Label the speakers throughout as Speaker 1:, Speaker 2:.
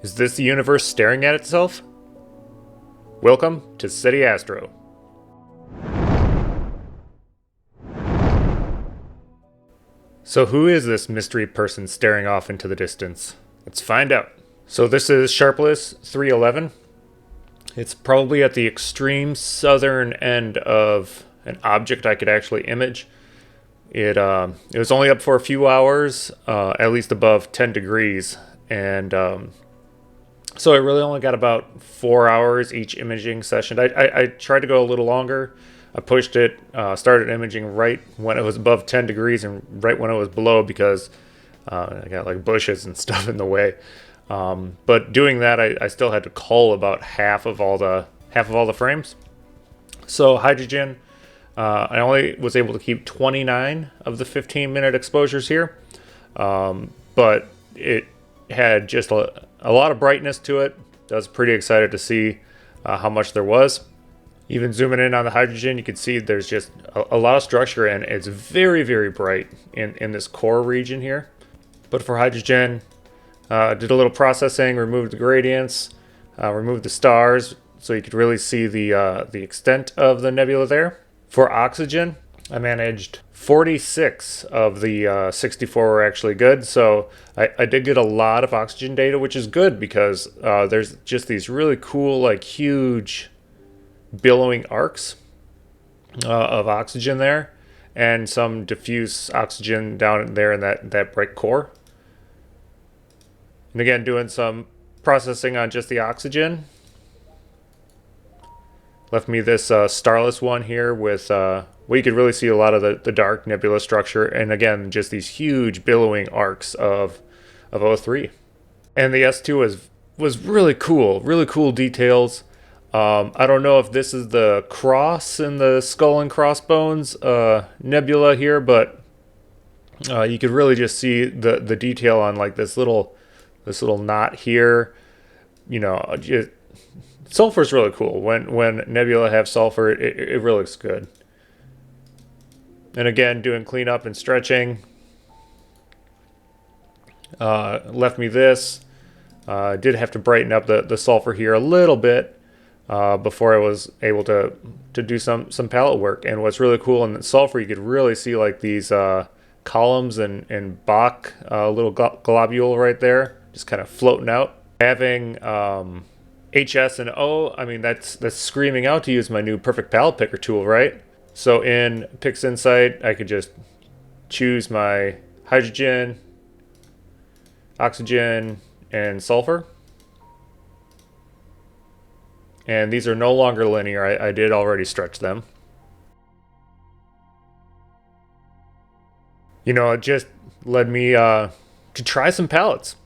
Speaker 1: Is this the universe staring at itself? Welcome to City Astro. So who is this mystery person staring off into the distance? Let's find out. So this is Sharpless 311. It's probably at the extreme southern end of an object I could actually image. It was only up for a few hours, at least above 10 degrees, and so I really only got about 4 hours each imaging session. I tried to go a little longer. I pushed it, started imaging right when it was above 10 degrees and right when it was below because I got like bushes and stuff in the way. But doing that, I still had to cull about half of all the frames. So hydrogen, I only was able to keep 29 of the 15-minute exposures here, but it had just a lot of brightness to it. I was pretty excited to see how much there was. Even zooming in on the hydrogen, you can see there's just a lot of structure, and it's very, very bright in this core region here. But for hydrogen, did a little processing, removed the gradients, removed the stars, so you could really see the extent of the nebula there. For oxygen, I managed 46 of the 64 were actually good, so I did get a lot of oxygen data, which is good because there's just these really cool, like huge billowing arcs of oxygen there, and some diffuse oxygen down there in that bright core. And again, doing some processing on just the oxygen. Left me this starless one here with well, you could really see a lot of the dark nebula structure, and again, just these huge billowing arcs of O3. And the S2 was really cool details. I don't know if this is the cross in the Skull and Crossbones Nebula here, but you could really just see the detail on like this little knot here. You know, sulfur's really cool. When nebula have sulfur, it really looks good. And again, doing cleanup and stretching. Left me this. Did have to brighten up the sulfur here a little bit before I was able to do some palette work. And what's really cool in the sulfur, you could really see like these columns and Bach little globule right there, just kind of floating out. Having HS and O, I mean, that's screaming out to use my new perfect palette picker tool, right? So in PixInsight, I could just choose my hydrogen, oxygen, and sulfur. And these are no longer linear. I did already stretch them. You know, it just led me to try some palettes.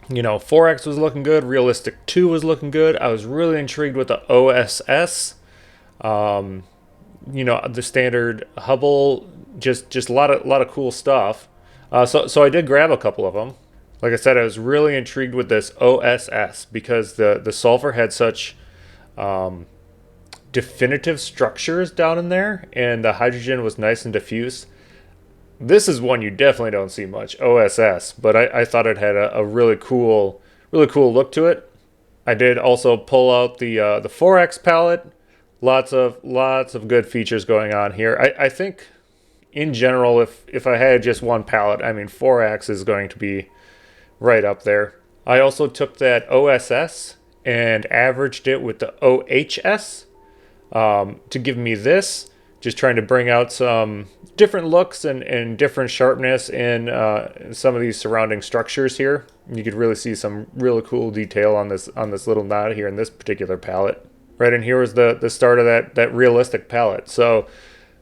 Speaker 1: You know, 4X was looking good. Realistic 2 was looking good. I was really intrigued with the OSS. You know, the standard Hubble. Just a lot of cool stuff. So I did grab a couple of them. Like I said, I was really intrigued with this OSS because the sulfur had such definitive structures down in there, and the hydrogen was nice and diffuse. This is one you definitely don't see much, OSS, but I thought it had a really cool look to it. I did also pull out the 4X palette. Lots of good features going on here. I think in general, if I had just one palette, I mean 4X is going to be right up there. I also took that OSS and averaged it with the OHS to give me this. Just trying to bring out some different looks and different sharpness in some of these surrounding structures here. You could really see some really cool detail on this little knot here in this particular palette. Right in here was the start of that realistic palette. So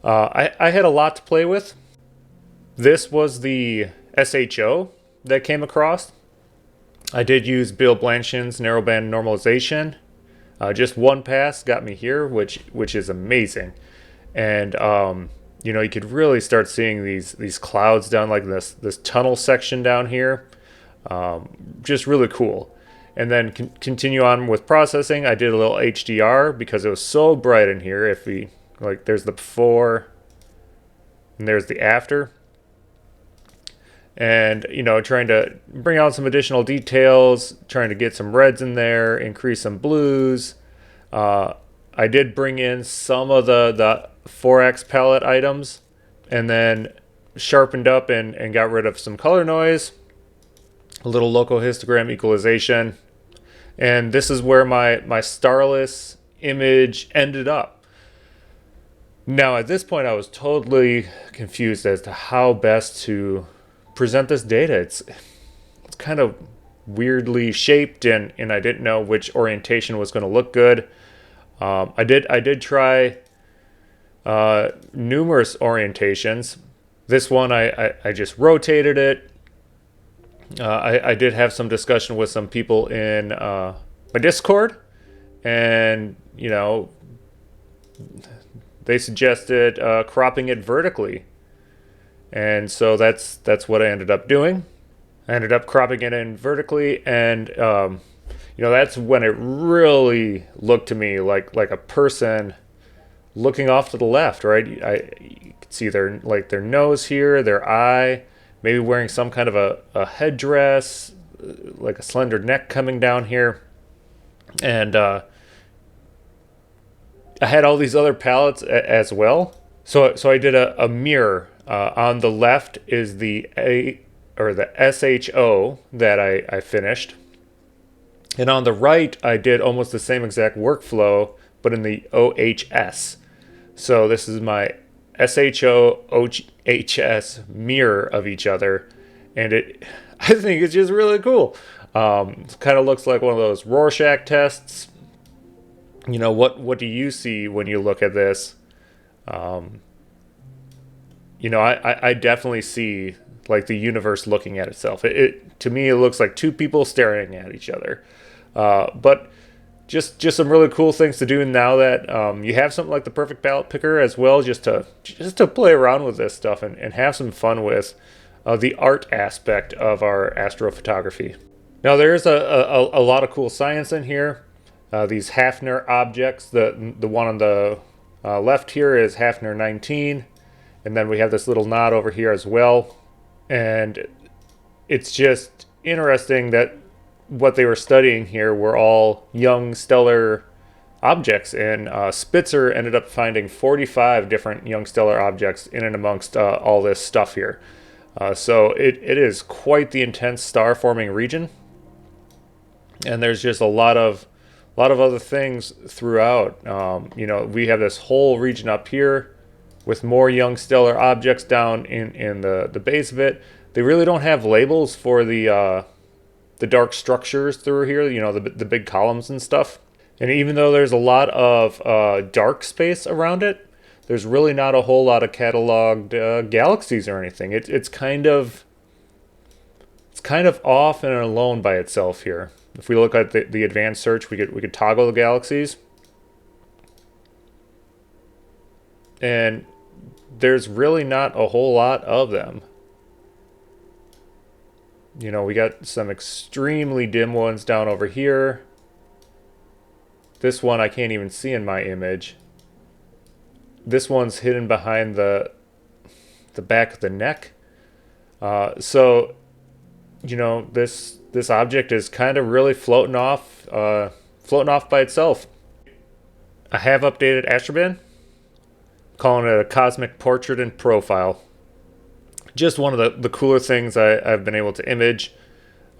Speaker 1: I had a lot to play with. This was the SHO that came across. I did use Bill Blanchin's narrowband normalization. Just one pass got me here, which is amazing. And you know, you could really start seeing these clouds down like this tunnel section down here. Just really cool. And then continue on with processing. I did a little HDR because it was so bright in here. If we there's the before and there's the after. and trying to bring out some additional details, trying to get some reds in there, increase some blues. I did bring in some of the 4X palette items, and then sharpened up and got rid of some color noise, a little local histogram equalization, and this is where my starless image ended up. Now at this point I was totally confused as to how best to present this data. It's kind of weirdly shaped, and I didn't know which orientation was going to look good. I did try numerous orientations. This one I just rotated it. I did have some discussion with some people in my Discord, and they suggested cropping it vertically, and so that's what I ended up doing. I ended up cropping it in vertically, and that's when it really looked to me like a person looking off to the left, right? You could see their nose here, their eye, maybe wearing some kind of a headdress, like a slender neck coming down here. And I had all these other palettes as well. So I did a mirror. On the left is the SHO that I finished. And on the right, I did almost the same exact workflow, but in the OHS. So this is my SHO-OHS mirror of each other. And I think it's just really cool. It kind of looks like one of those Rorschach tests. What do you see when you look at this? I definitely see like the universe looking at itself. To me, it looks like two people staring at each other. But just some really cool things to do now that you have something like the perfect palette picker as well, just to play around with this stuff and have some fun with the art aspect of our astrophotography. Now there's a lot of cool science in here. These Hafner objects, the one on the left here is Hafner 19, and then we have this little knot over here as well. And it's just interesting that what they were studying here were all young stellar objects, and Spitzer ended up finding 45 different young stellar objects in and amongst all this stuff here. So it is quite the intense star forming region, and there's just a lot of other things throughout. We have this whole region up here with more young stellar objects down in the base of it. They really don't have labels for the dark structures through here, the big columns and stuff. And even though there's a lot of dark space around it, there's really not a whole lot of cataloged galaxies or anything. It's kind of off and alone by itself here. If we look at the advanced search, we could toggle the galaxies, and there's really not a whole lot of them. We got some extremely dim ones down over here. This one I can't even see in my image. This one's hidden behind the back of the neck. So this object is kind of really floating off by itself. I have updated Astroband, calling it a cosmic portrait in profile. Just one of the cooler things I've been able to image.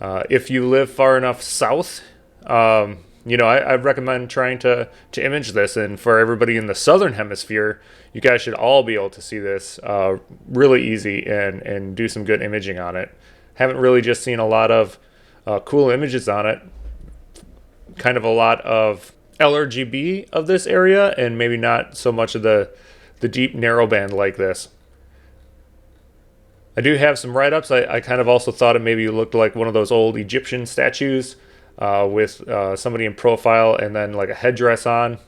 Speaker 1: If you live far enough south, I'd recommend trying to image this. And for everybody in the southern hemisphere, you guys should all be able to see this really easy and do some good imaging on it. Haven't really just seen a lot of cool images on it. Kind of a lot of LRGB of this area, and maybe not so much of the deep narrowband like this. I do have some write-ups. I kind of also thought it maybe looked like one of those old Egyptian statues with somebody in profile and then like a headdress on.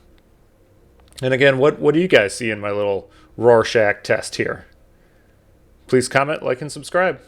Speaker 1: And again, what do you guys see in my little Rorschach test here? Please comment, like, and subscribe.